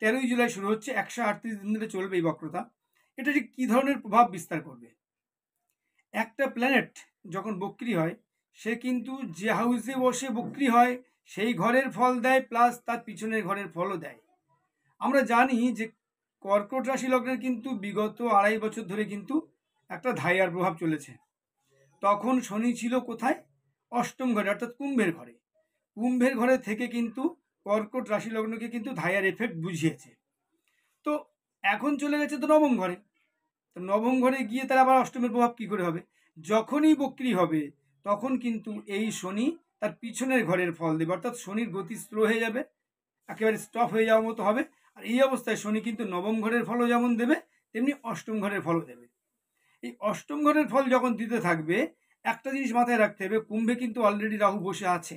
13ই জুলাই শুরু হচ্ছে, 138 দিন ধরে চলবে এই বক্রতা। এটা যে কী ধরনের প্রভাব বিস্তার করবে? একটা প্ল্যানেট যখন বক্রি হয়, সে কিন্তু যে হাউসে বসে বক্রি হয় সেই ঘরের ফল দেয়, প্লাস তার পিছনের ঘরের ফলও দেয়। আমরা জানি যে কর্কট রাশি লগ্নের কিন্তু বিগত 2.5 বছর ধরে কিন্তু একটা ধাইয়ার প্রভাব চলেছে। তখন শনি ছিল কোথায়? অষ্টম ঘরে, অর্থাৎ কুম্ভের ঘরে। কুম্ভের ঘরে থেকে কিন্তু কর্কট রাশি লগ্নকে কিন্তু ধাইয়ার এফেক্ট বুঝিয়েছে। তো এখন চলে গেছে তো নবম ঘরে। তো নবম ঘরে গিয়ে তার আবার অষ্টমের প্রভাব কী করে হবে? যখনই বক্রি হবে তখন কিন্তু এই শনি তার পিছনের ঘরের ফল দেবে, অর্থাৎ শনির গতি স্লো হয়ে যাবে, একেবারে স্টপ হয়ে যাওয়ার মতো হবে। আর এই অবস্থায় শনি কিন্তু নবম ঘরের ফলও যেমন দেবে, তেমনি অষ্টম ঘরের ফলও দেবে। এই অষ্টম ঘরের ফল যখন দিতে থাকবে, একটা জিনিস মাথায় রাখতে হবে, কুম্ভে কিন্তু অলরেডি রাহু বসে আছে।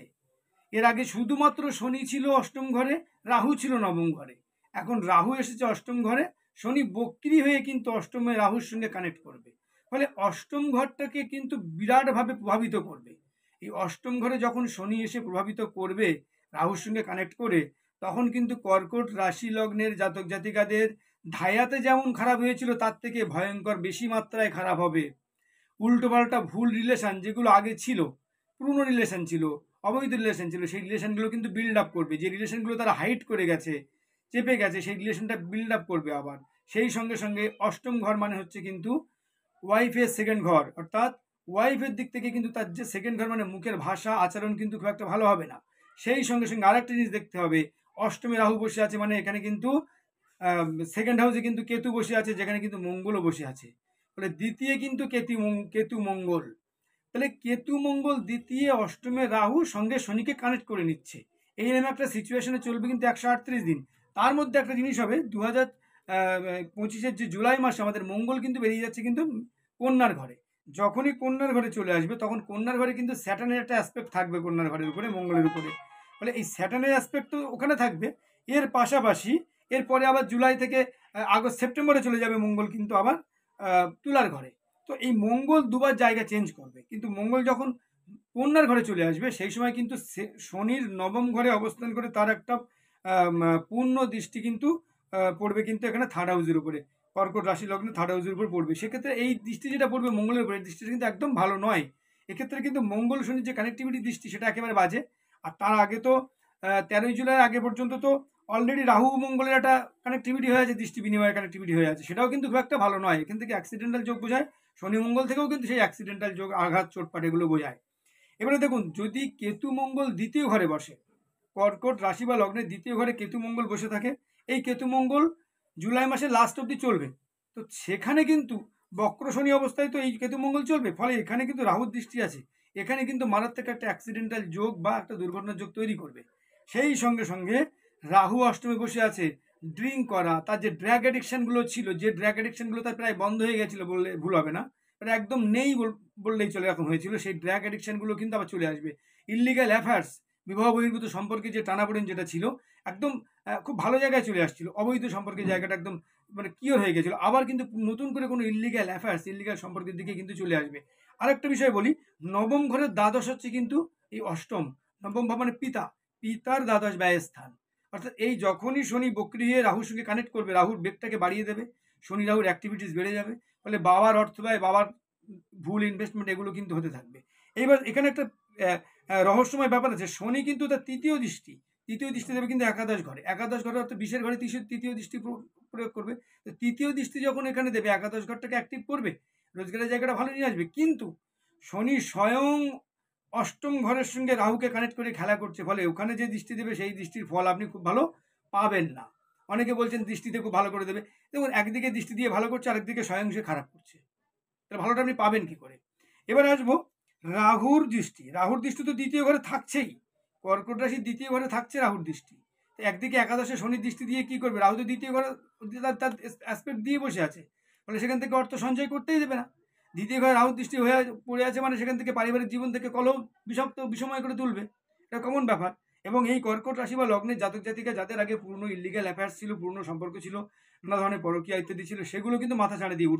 এর আগে শুধুমাত্র শনি ছিল অষ্টম ঘরে, রাহু ছিল নবম ঘরে। এখন রাহু এসেছে অষ্টম ঘরে, শনি বক্রি হয়ে কিন্তু অষ্টমে রাহুর সঙ্গে কানেক্ট করবে, ফলে অষ্টম ঘরটাকে কিন্তু বিরাটভাবে প্রভাবিত করবে। এই অষ্টম ঘরে যখন শনি এসে প্রভাবিত করবে রাহুর সঙ্গে কানেক্ট করে, তখন কিন্তু কর্কট রাশি লগ্নের জাতক জাতিকাদের ধায়াতে যেমন খারাপ হয়েছিল তার থেকে ভয়ঙ্কর বেশি মাত্রায় খারাপ হবে। উল্টোপাল্টা ভুল রিলেশন যেগুলো আগে ছিল, পুরনো রিলেশন ছিল, অবৈধ রিলেশন ছিল, সেই রিলেশনগুলো কিন্তু বিল্ড আপ করবে। যে রিলেশনগুলো তারা হাইড করে গেছে, চেপে গেছে, সেই রিলেশনটা বিল্ড আপ করবে আবার। সেই সঙ্গে সঙ্গে অষ্টম ঘর মানে হচ্ছে কিন্তু ওয়াইফের সেকেন্ড ঘর, অর্থাৎ ওয়াইফের দিক থেকে কিন্তু তার যে সেকেন্ড ঘর মানে মুখের ভাষা আচরণ কিন্তু খুব একটা ভালো হবে না। সেই সঙ্গে সঙ্গে আরেকটা জিনিস দেখতে হবে, অষ্টমে রাহু বসে আছে মানে এখানে কিন্তু সেকেন্ড হাউসে কিন্তু কেতু বসে আছে, যেখানে কিন্তু মঙ্গলও বসে আছে। ফলে দ্বিতীয় কিন্তু কেতু মঙ্গল, তাহলে কেতু মঙ্গল দ্বিতীয় অষ্টমে রাহু সঙ্গে শনিকে কানেক্ট করে নিচ্ছে। এইরকম একটা সিচুয়েশনে চলবে কিন্তু 138 দিন। তার মধ্যে একটা জিনিস হবে, 2025-এর যে জুলাই মাসে আমাদের মঙ্গল কিন্তু বেরিয়ে যাচ্ছে কিন্তু কন্যার ঘরে। যখনই কন্যার ঘরে চলে আসবে তখন কন্যার ঘরে কিন্তু স্যাটার্নের একটা অ্যাসপেক্ট থাকবে কন্যার ঘরের উপরে, মঙ্গলের উপরে। ফলে এই স্যাটার্নের অ্যাসপেক্ট তো ওখানে থাকবে। এর পাশাপাশি এরপরে আবার জুলাই থেকে আগস্ট সেপ্টেম্বরে চলে যাবে মঙ্গল কিন্তু আবার তুলার ঘরে। তো এই মঙ্গল দুবার জায়গা চেঞ্জ করবে, কিন্তু মঙ্গল যখন কন্যার ঘরে চলে আসবে সেই সময় কিন্তু শনির নবম ঘরে অবস্থান করে তার একটা পূর্ণ দৃষ্টি কিন্তু পড়বে কিন্তু এখানে থার্ড হাউসের উপরে, কর্কট রাশি লগ্নে থার্ড হাউসের উপর পড়বে। সেক্ষেত্রে এই দৃষ্টি যেটা পড়বে মঙ্গলের উপরে, দৃষ্টিটা কিন্তু একদম ভালো নয়। এক্ষেত্রে কিন্তু মঙ্গল শনির যে কানেক্টিভিটি দৃষ্টি সেটা একেবারে বাজে। আর তার আগে তো 13ই জুলাই আগে পর্যন্ত তো অলরেডি রাহু মঙ্গলের একটা কানেক্টিভিটি হয়ে আছে, দৃষ্টি বিনিময়ের কানেক্টিভিটি হয়ে আছে, সেটাও কিন্তু খুব একটা ভালো নয়। এখান থেকে অ্যাক্সিডেন্টাল যোগ বোঝায়, শনি মঙ্গল থেকেও কিন্তু সেই অ্যাক্সিডেন্টাল যোগ, আঘাত, চোটপাট এগুলো বোঝায়। এবারে দেখুন, যদি কেতু মঙ্গল দ্বিতীয় ঘরে বসে, কর্কট রাশি বা লগ্নের দ্বিতীয় ঘরে কেতু মঙ্গল বসে থাকে, এই কেতু মঙ্গল জুলাই মাসের লাস্ট অবধি চলবে। তো সেখানে কিন্তু বক্র শনি অবস্থায় তো এই কেতু মঙ্গল চলবে, ফলে এখানে কিন্তু রাহুর দৃষ্টি আছে, এখানে কিন্তু মারাত্মক একটা অ্যাক্সিডেন্টাল যোগ বা একটা দুর্ঘটনার যোগ তৈরি করবে। সেই সঙ্গে সঙ্গে রাহু অষ্টমে বসে আছে, ড্রিঙ্ক করা, তার যে ড্র্যাগ অ্যাডিকশানগুলো ছিল, যে ড্র্যাগ অ্যাডিকশানগুলো তার প্রায় বন্ধ হয়ে গেছিলো বললে ভুল হবে না, মানে একদম নেই বললেই চলে, এরকম হয়েছিল, সেই ড্র্যাগ অ্যাডিকশানগুলো কিন্তু আবার চলে আসবে। ইললিগাল অ্যাফেয়ার্স, বিবাহ বহির্ভূত সম্পর্কে যে টানাপোড়েন যেটা ছিল, একদম খুব ভালো জায়গায় চলে আসছিল, অবৈধ সম্পর্কের জায়গাটা একদম মানে কিওর হয়ে গেছিলো, আবার কিন্তু নতুন করে কোনো ইললিগাল অ্যাফেয়ার্স, ইললিগাল সম্পর্কের দিকে কিন্তু চলে আসবে। আরেকটা বিষয় বলি, নবম ঘরের দ্বাদশ হচ্ছে কিন্তু এই অষ্টম, নবম ভাব মানে পিতার দ্বাদশ ব্যয়স্থান, অর্থাৎ এই যখনই শনি বক্রি হয়ে রাহুর সঙ্গে কানেক্ট করবে, রাহুর বেগটাকে বাড়িয়ে দেবে, শনি রাহুর অ্যাক্টিভিটিস বেড়ে যাবে, ফলে বাবার অর্থ ব্যয়, বাবার ভুল ইনভেস্টমেন্ট এগুলো কিন্তু হতে থাকবে। এইবার এখানে একটা রহস্যময় ব্যাপার আছে, শনি কিন্তু তার তৃতীয় দৃষ্টি দেবে কিন্তু একাদশ ঘরে, অর্থাৎ 20-এর ঘরে তৃতীয় দৃষ্টি প্রয়োগ করবে। তো তৃতীয় দৃষ্টি যখন এখানে দেবে, একাদশ ঘরটাকে অ্যাক্টিভ করবে, রোজগারের জায়গাটা ভালো নিয়ে আসবে। কিন্তু শনি স্বয়ং অষ্টম ঘরের সঙ্গে রাহুকে কানেক্ট করে খেলা করছে, ফলে ওখানে যে দৃষ্টি দেবে সেই দৃষ্টির ফল আপনি খুব ভালো পাবেন না। অনেকে বলছেন দৃষ্টিতে খুব ভালো করে দেবে, দেখুন একদিকে দৃষ্টি দিয়ে ভালো করছে, আরেকদিকে স্বয়ং সে খারাপ করছে, তাহলে ভালোটা আপনি পাবেন কি করে? এবার আসবো রাহুর দৃষ্টি তো দ্বিতীয় ঘরে থাকছেই, কর্কট রাশির দ্বিতীয় ঘরে থাকছে রাহুর দৃষ্টি। তো একদিকে একাদশে শনির দৃষ্টি দিয়ে কি করবে, রাহু তো দ্বিতীয় ঘরে তার অ্যাসপেক্ট দিয়ে বসে আছে, ফলে সেখান থেকে অর্থ সঞ্চয় করতেই দেবে না। দ্বিতীয় ঘরে রাহুর দৃষ্টি হয়ে পড়ে আছে মানে সেখান থেকে পারিবারিক জীবন থেকে কলহ বিষময় করে তুলবে, এটা কমন ব্যাপার। এবং এই কর্কট রাশি বা লগ্নের জাতক জাতিকা যাদের আগে পুরনো ইলিগাল অ্যাফেয়ার্স ছিল, পুরনো সম্পর্ক ছিল, নানা ধরনের পরকীয়া ইত্যাদি ছিল, সেগুলো কিন্তু মাথা ছাড়া দিয়ে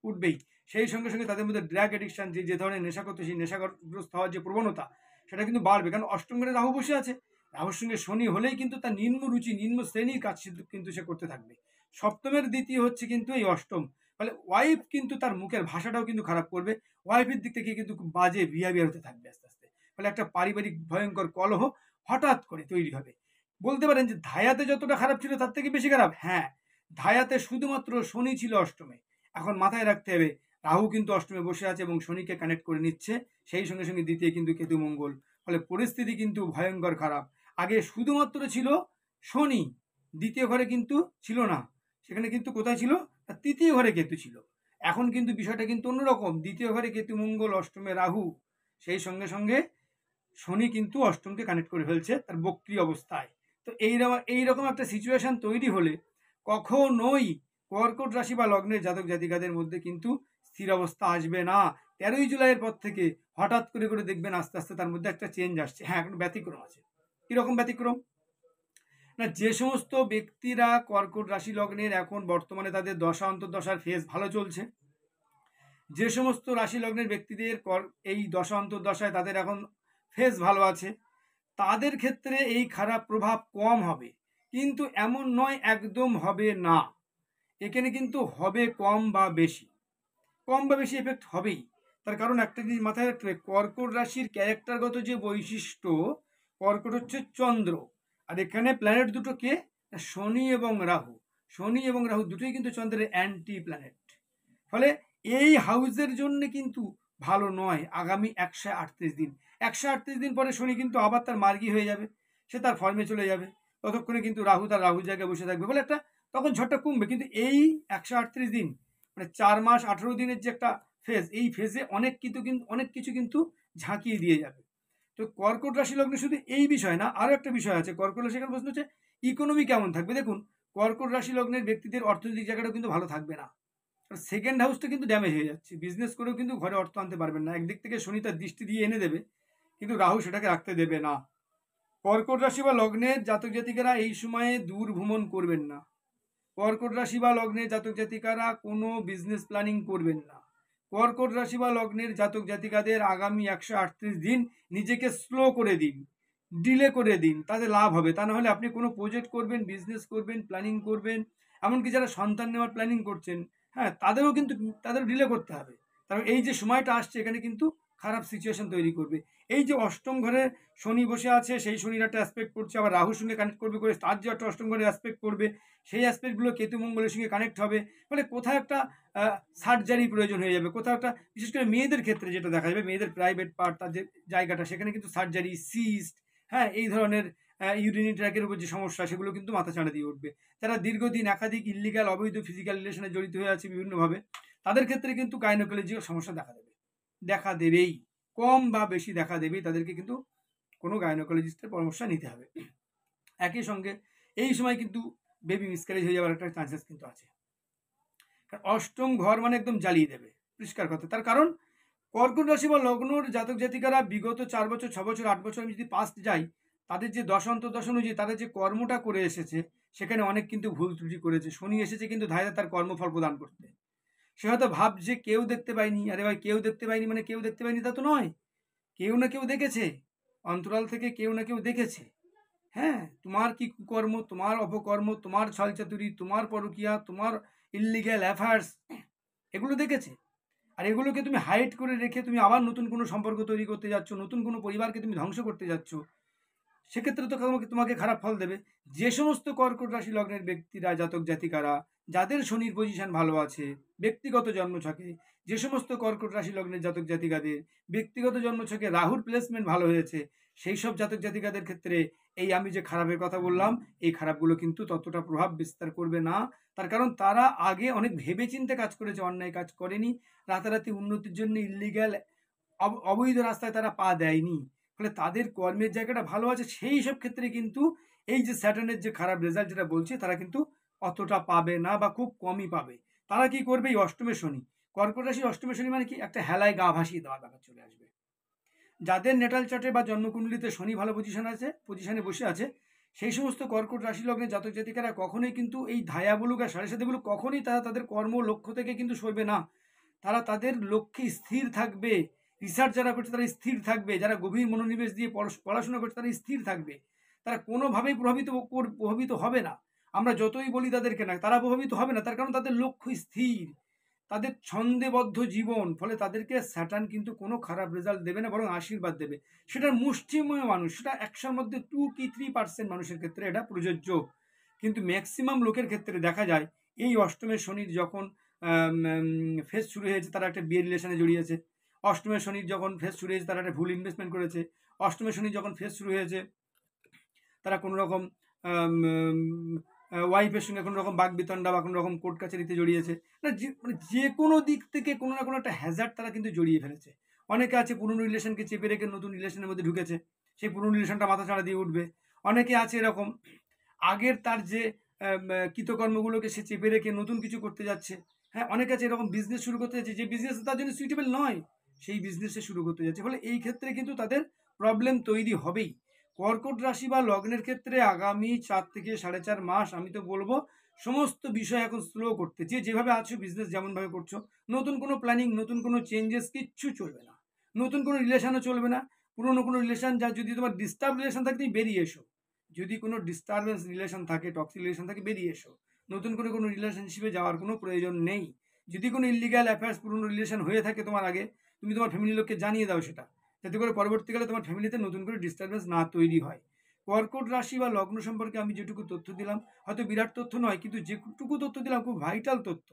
উঠবেই। সেই সঙ্গে সঙ্গে তাদের মধ্যে ড্রাগ অ্যাডিকশান, যে ধরনের নেশা করতে, সেই নেশাগ্রস্ত হওয়ার যে প্রবণতা, সেটা কিন্তু বাড়বে, কারণ অষ্টম ঘরে রাহু বসে আছে, রাহুর সঙ্গে শনি হলেই কিন্তু তার নিম্ন রুচি নিম্ন শ্রেণীর কাজ কিন্তু সে করতে থাকবে। সপ্তমের দ্বিতীয় হচ্ছে কিন্তু এই অষ্টম, ফলে ওয়াইফ কিন্তু তার মুখের ভাষাটাও কিন্তু খারাপ করবে, ওয়াইফের দিক থেকে কিন্তু খুব বাজে বিহেভিয়ার হতে থাকবে আস্তে আস্তে। ফলে একটা পারিবারিক ভয়ঙ্কর কলহ হঠাৎ করে তৈরি হবে। বলতে পারেন যে ধায়াতে যতটা খারাপ ছিল তার থেকে বেশি খারাপ। হ্যাঁ, ধায়াতে শুধুমাত্র শনি ছিল অষ্টমে, এখন মাথায় রাখতে হবে রাহু কিন্তু অষ্টমে বসে আছে এবং শনিকে কানেক্ট করে নিচ্ছে, সেই সঙ্গে সঙ্গে দ্বিতীয় কিন্তু কেতু মঙ্গল, ফলে পরিস্থিতি কিন্তু ভয়ঙ্কর খারাপ। আগে শুধুমাত্র ছিল শনি, দ্বিতীয় ঘরে কিন্তু ছিল না, সেখানে কিন্তু কোথায় ছিল, তৃতীয় ঘরে কেতু ছিল। এখন কিন্তু বিষয়টা কিন্তু অন্যরকম, দ্বিতীয় ঘরে কেতু মঙ্গল, অষ্টমে রাহু, সেই সঙ্গে সঙ্গে শনি কিন্তু অষ্টমকে কানেক্ট করে ফেলছে তার বক্রি অবস্থায়। তো এইরকম একটা সিচুয়েশন তৈরি হলে কখনোই কর্কট রাশি বা লগ্নের জাতক জাতিকাদের মধ্যে কিন্তু স্থির অবস্থা আসবে না। 13ই জুলাইয়ের পর থেকে হঠাৎ করে দেখবেন আস্তে আস্তে তার মধ্যে একটা চেঞ্জ আসছে। হ্যাঁ, এখন ব্যতিক্রম আছে। কিরকম ব্যতিক্রম না, যে সমস্ত ব্যক্তিরা কর্কট রাশি লগ্নের এখন বর্তমানে তাদের দশা অন্তর্দশার ফেজ ভালো চলছে, যে সমস্ত রাশি লগ্নের ব্যক্তিদের এই দশা অন্তর্দশায় তাদের এখন ফেজ ভালো আছে, তাদের ক্ষেত্রে এই খারাপ প্রভাব কম হবে, কিন্তু এমন নয় একদম হবে না। এখানে কিন্তু হবে কম বা বেশি, কম বা বেশি এফেক্ট হবেই। তার কারণ একটা জিনিস মাথায় রাখতে হবে, কর্কট রাশির ক্যারেক্টারগত যে বৈশিষ্ট্য, কর্কট হচ্ছে চন্দ্র, আর এখানে প্ল্যানেট দুটো কে, শনি এবং রাহু। শনি এবং রাহু দুটোই কিন্তু চন্দ্রের অ্যান্টি প্ল্যানেট, ফলে এই হাউসের জন্য কিন্তু ভালো নয় আগামী 138 দিন। 138 দিন পরে শনি কিন্তু আবার তার মার্গী হয়ে যাবে, সে তার ফর্মে চলে যাবে, ততক্ষণে কিন্তু রাহু তার রাহুর জায়গায় বসে থাকবে, বলে একটা তখন ঝড়টা কমবে। কিন্তু এই 138 দিন মানে 4 মাস 18 দিনের যে একটা ফেজ, এই ফেজে অনেক কিছু কিন্তু ঝাঁকিয়ে দিয়ে যাবে। তো কর্কট রাশি লগ্নে শুধু এই বিষয় না, আরও একটা বিষয় আছে। কর্কট রাশি প্রশ্ন হচ্ছে ইকোনমি কেমন থাকবে। দেখুন, কর্কট রাশি লগ্নের ব্যক্তিদের অর্থনৈতিক জায়গাটাও কিন্তু ভালো থাকবে না, সেকেন্ড হাউসটা কিন্তু ড্যামেজ হয়ে যাচ্ছে, বিজনেস করেও কিন্তু ঘরে অর্থ আনতে পারবেন না। একদিক থেকে শনি তার দৃষ্টি দিয়ে এনে দেবে, কিন্তু রাহু সেটাকে রাখতে দেবে না। কর্কট রাশি বা লগ্নের জাতক জাতিকারা এই সময়ে দূর ভ্রমণ করবেন না। কর্কট রাশি বা লগ্নের জাতক জাতিকারা কোনো বিজনেস প্ল্যানিং করবেন না। কর্কট রাশি বা লগ্নের জাতক জাতিকাদের আগামী 138 দিন নিজেকে স্লো করে দিন, ডিলে করে দিন, তাতে লাভ হবে। তা না হলে আপনি কোনো প্রজেক্ট করবেন, বিজনেস করবেন, প্ল্যানিং করবেন, এমনকি যারা সন্তান নেওয়ার প্ল্যানিং করছেন, হ্যাঁ, তাদেরও ডিলে করতে হবে। কারণ এই যে সময়টা আসছে এখানে কিন্তু খারাপ সিচুয়েশন তৈরি করবে। এই যে অষ্টম ঘরে শনি বসে আছে, সেই শনির একটা অ্যাসপেক্ট করছে, আবার রাহুর সঙ্গে কানেক্ট করবে করে তার যে একটা অষ্টম ঘরে অ্যাসপেক্ট করবে, সেই অ্যাসপেক্টগুলো কেতু মঙ্গলের সঙ্গে কানেক্ট হবে। ফলে কোথাও একটা সার্জারি প্রয়োজন হয়ে যাবে, কোথাও একটা, বিশেষ করে মেয়েদের ক্ষেত্রে যেটা দেখা যাবে, মেয়েদের প্রাইভেট পার্ট, তার যে জায়গাটা, সেখানে কিন্তু সার্জারি, সিস্ট, হ্যাঁ, এই ধরনের ইউরিনি ট্র্যাকের উপর যে সমস্যা, সেগুলো কিন্তু মাথা চাড়া দিয়ে উঠবে। যারা দীর্ঘদিন একাধিক ইল্লিগাল অবৈধ ফিজিক্যাল রিলেশনে জড়িত হয়ে আছে বিভিন্নভাবে, তাদের ক্ষেত্রে কিন্তু গাইনোকোলজিক্যাল সমস্যা দেখা দেবেই, কম বা বেশি দেখা দেবেই, তাদেরকে কিন্তু কোনো গাইনোকোলজিস্টের পরামর্শ নিতে হবে। একই সঙ্গে এই সময় কিন্তু বেবি মিসক্যারেজ হয়ে যাওয়ার একটা চান্সেস কিন্তু আছে। অষ্টম ঘর মানে একদম জ্বালিয়ে দেবে, পরিষ্কার কথা। তার কারণ কর্কট রাশি বা লগ্নর জাতক জাতিকারা বিগত 4 বছর 6 বছর 8 বছর আমি যদি পাস্ট যাই, তাদের যে দশা অন্তর্দশা অনুযায়ী তাদের যে কর্মটা করে এসেছে, সেখানে অনেক কিন্তু ভুল ত্রুটি করেছে। শনি এসেছে কিন্তু ধারে তার কর্মফল প্রদান করতে। সে হয়তো ভাবছে কেউ দেখতে পায়নি, আরে ভাই কেউ দেখতে পায়নি মানে কেউ দেখতে পায়নি তা তো নয়, কেউ না কেউ দেখেছে, অন্তরাল থেকে কেউ না কেউ দেখেছে। হ্যাঁ, তোমার কি কুকর্ম, তোমার অপকর্ম, তোমার ছলচাতুরি, তোমার পরকীয়া, তোমার ইল্লিগ্যাল অ্যাফেয়ার্স, এগুলো দেখেছে। আর এগুলোকে তুমি হাইড করে রেখে তুমি আবার নতুন কোনো সম্পর্ক তৈরি করতে যাচ্ছ, নতুন কোনো পরিবারকে তুমি ধ্বংস করতে যাচ্ছ, সেক্ষেত্রে তো তোমাকে খারাপ ফল দেবে। যে সমস্ত কর্কট রাশি লগ্নের ব্যক্তিরা, জাতক জাতিকারা, যাদের শনির পজিশন ভালো আছে ব্যক্তিগত জন্মছকে, যে সমস্ত কর্কট রাশি লগ্নের জাতক জাতিকাদের ব্যক্তিগত জন্মছকে রাহুর প্লেসমেন্ট ভালো হয়েছে, সেই সব জাতক জাতিকাদের ক্ষেত্রে এই আমি যে খারাপের কথা বললাম, এই খারাপগুলো কিন্তু ততটা প্রভাব বিস্তার করবে না। তার কারণ তারা আগে অনেক ভেবেচিন্তে কাজ করেছে, অন্যায় কাজ করেনি, রাতারাতি উন্নতির জন্য ইল্লিগ্যাল অবৈধ রাস্তায় তারা পা দেয়নি। ফলে তাদের কর্মের জায়গাটা ভালো আছে, সেই সব ক্ষেত্রে কিন্তু এই যে স্যাটার্নের যে খারাপ রেজাল্ট যেটা বলছি, তারা কিন্তু অতটা পাবে না বা খুব কমই পাবে। তারা কি করবে, এই অষ্টমে শনি, কর্কট রাশি অষ্টমে শনি মানে কি, একটা হেলায় গা ভাসিয়ে দেওয়ার ব্যাপার চলে আসবে। যাদের নেটাল চার্টে বা জন্মকুণ্ডলিতে শনি ভালো পজিশনে বসে আছে, সেই সমস্ত কর্কট রাশি লগ্নের জাতক জাতিকারা কখনোই কিন্তু এই ধায়া বলুক আর সাড়ে সাথে বলুক, কখনোই তারা তাদের কর্ম লক্ষ্য থেকে কিন্তু সরবে না। তারা তাদের লক্ষ্যে স্থির থাকবে। রিসার্চ যারা করছে তারা স্থির থাকবে, যারা গভীর মনোনিবেশ দিয়ে পড়াশোনা করছে তারা স্থির থাকবে। তারা কোনোভাবেই প্রভাবিত হবে না। আমরা যতই বলি তাদেরকে না, তারা প্রভাবিত হবে না। তার কারণ তাদের লক্ষ্য স্থির, তাদের ছন্দেবদ্ধ জীবন। ফলে তাদেরকে স্যাটার্ন কিন্তু কোনো খারাপ রেজাল্ট দেবে না, বরং আশীর্বাদ দেবে। সেটার মুষ্টিমেয় মানুষ, সেটা 100-র মধ্যে 2 কি 3% মানুষের ক্ষেত্রে এটা প্রযোজ্য। কিন্তু ম্যাক্সিমাম লোকের ক্ষেত্রে দেখা যায় এই অষ্টমের শনির যখন ফেজ শুরু হয়েছে, তারা একটা বিয়ে রিলেশনে জড়িয়েছে। অষ্টমের শনির যখন ফেজ শুরু হয়েছে, তারা একটা ভুল ইনভেস্টমেন্ট করেছে। অষ্টমের শনির যখন ফেজ শুরু হয়েছে, তারা কোনো রকম ওয়াইফের সঙ্গে কোনো রকম বাগবিতণ্ডা বা কোনো রকম কোর্ট কাছারিতে জড়িয়েছে। না, মানে যে কোনো দিক থেকে কোনো না কোনো একটা হ্যাজার্ড তারা কিন্তু জড়িয়ে ফেলেছে। অনেকে আছে পুরনো রিলেশনকে চেপে রেখে নতুন রিলেশনের মধ্যে ঢুকেছে, সেই পুরনো রিলেশনটা মাথাচাড়া দিয়ে উঠবে। অনেকে আছে এরকম আগের তার যে কৃতকর্মগুলোকে সে চেপে রেখে নতুন কিছু করতে যাচ্ছে। হ্যাঁ, অনেকে আছে এরকম বিজনেস শুরু করতে যাচ্ছে যে বিজনেস তার জন্য সুইটেবল নয়, সেই বিজনেসে শুরু করতে যাচ্ছে। ফলে এই ক্ষেত্রে কিন্তু তাদের প্রবলেম তৈরি হবেই। কর্কট রাশি বা লগ্নের ক্ষেত্রে আগামী 4 থেকে 4.5 মাস আমি তো বলবো সমস্ত বিষয় এখন স্লো করতে। যে যেভাবে আছো বিজনেস যেমনভাবে করছো, নতুন কোনো প্ল্যানিং, নতুন কোনো চেঞ্জেস কিচ্ছু চলবে না। নতুন কোনো রিলেশনও চলবে না। পুরনো কোনো রিলেশন, যা যদি তোমার ডিস্টার্ব রিলেশন থাকে তুমি বেরিয়ে এসো। যদি কোনো ডিস্টারবেন্স রিলেশন থাকে, টক্সিক রিলেশন থাকে, বেরিয়ে এসো। নতুন করে কোনো রিলেশনশিপে যাওয়ার কোনো প্রয়োজন নেই। যদি কোনো ইলিগাল অ্যাফেয়ার্স পুরনো রিলেশন হয়ে থাকে তোমার আগে, তুমি তোমার ফ্যামিলির লোককে জানিয়ে দাও সেটা, যাতে করে পরবর্তীকালে তোমার ফ্যামিলিতে নতুন করে ডিস্টারবেন্স না তৈরি হয়। কর্কট রাশি বা লগ্ন সম্পর্কে আমি যেটুকু তথ্য দিলাম, হয়তো বিরাট তথ্য নয়, কিন্তু যেটুকু তথ্য দিলাম খুব ভাইটাল তথ্য।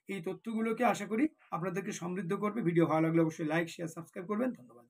এই তথ্যগুলোকে আশা করি আপনাদেরকে সমৃদ্ধ করবে। ভিডিও ভালো লাগলে অবশ্যই লাইক, শেয়ার, সাবস্ক্রাইব করবেন। ধন্যবাদ।